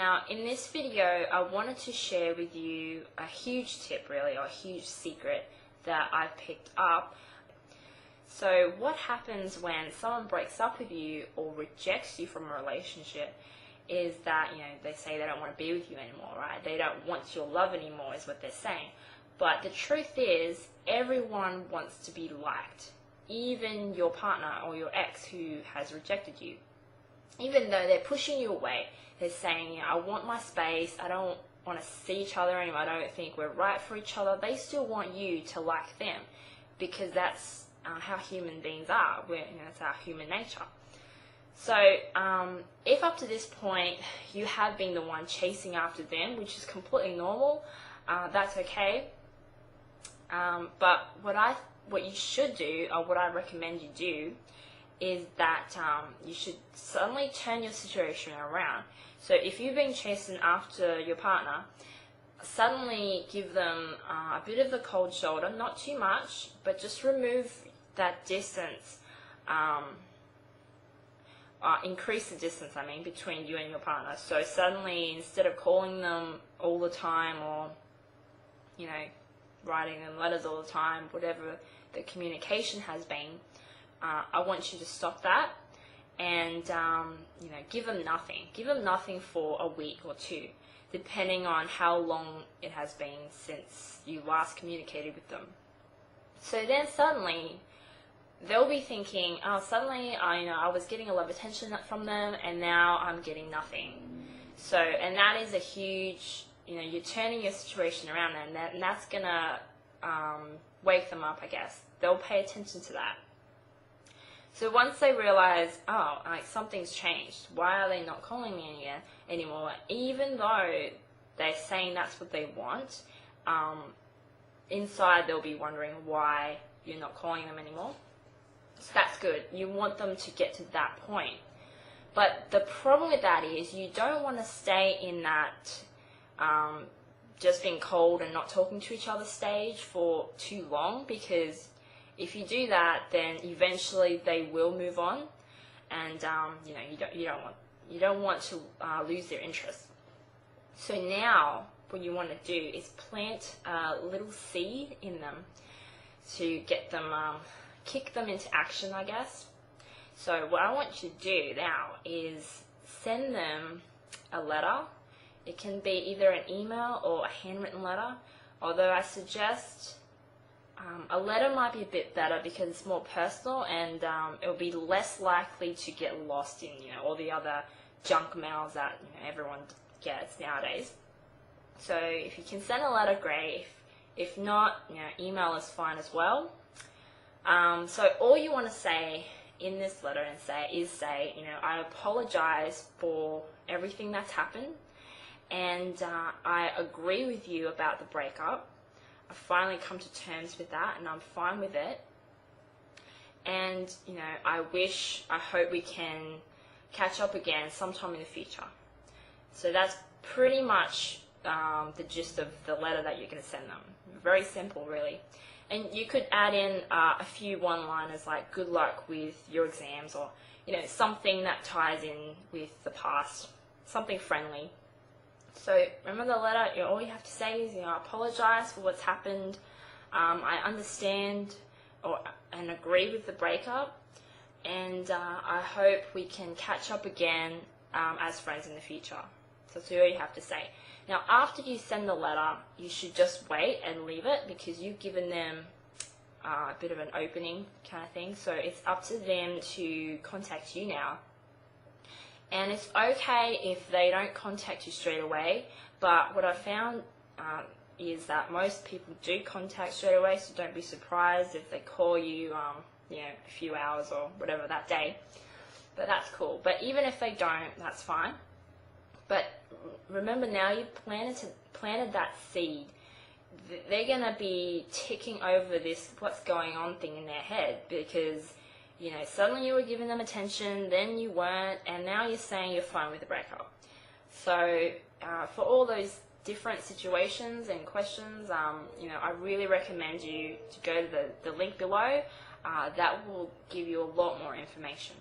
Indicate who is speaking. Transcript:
Speaker 1: Now, in this video, I wanted to share with you a huge tip, really, or a huge secret that I've picked up. So what happens when someone breaks up with you or rejects you from a relationship is that, they say they don't want to be with you anymore, right? They don't want your love anymore is what they're saying. But the truth is, everyone wants to be liked, even your partner or your ex who has rejected you. Even though they're pushing you away, they're saying, I want my space, I don't want to see each other anymore, I don't think we're right for each other, they still want you to like them, because that's how human beings are. That's our human nature. So if up to this point you have been the one chasing after them, which is completely normal, that's okay. But what you should do, or what I recommend you do, is that you should suddenly turn your situation around. So if you've been chasing after your partner, suddenly give them a bit of the cold shoulder, not too much, but just remove that distance, increase the distance, between you and your partner. So suddenly, instead of calling them all the time, or, writing them letters all the time, whatever the communication has been, I want you to stop that and, give them nothing. Give them nothing for a week or two, depending on how long it has been since you last communicated with them. So then suddenly, they'll be thinking, suddenly I was getting a lot of attention from them and now I'm getting nothing. So, and that is a huge, you're turning your situation around, and that's going to wake them up, I guess. They'll pay attention to that. So once they realize, something's changed, why are they not calling me anymore? Even though they're saying that's what they want, inside they'll be wondering why you're not calling them anymore. So that's good. You want them to get to that point. But the problem with that is you don't want to stay in that just being cold and not talking to each other stage for too long, because if you do that, then eventually they will move on, and you don't want to lose their interest. So now what you want to do is plant a little seed in them to get them, kick them into action, I guess. So what I want you to do now is send them a letter. It can be either an email or a handwritten letter, although I suggest a letter might be a bit better because it's more personal, and it'll be less likely to get lost in all the other junk mails that everyone gets nowadays. So if you can send a letter, great. If not, email is fine as well. So all you want to say in this letter is say, I apologize for everything that's happened, and I agree with you about the breakup. I've finally come to terms with that, and I'm fine with it. And, I hope we can catch up again sometime in the future. So that's pretty much the gist of the letter that you're going to send them. Very simple, really. And you could add in a few one-liners like good luck with your exams, or, something that ties in with the past, something friendly. So remember the letter, all you have to say is, I apologize for what's happened. I understand and agree with the breakup, and I hope we can catch up again as friends in the future. So that's all you have to say. Now, after you send the letter, you should just wait and leave it, because you've given them a bit of an opening kind of thing. So it's up to them to contact you now. And it's okay if they don't contact you straight away, but what I found is that most people do contact straight away, so don't be surprised if they call you, a few hours or whatever that day. But that's cool. But even if they don't, that's fine. But remember, now you planted that seed. They're going to be ticking over this what's going on thing in their head, because suddenly you were giving them attention, then you weren't, and now you're saying you're fine with the breakup. So for all those different situations and questions, I really recommend you to go to the link below. That will give you a lot more information.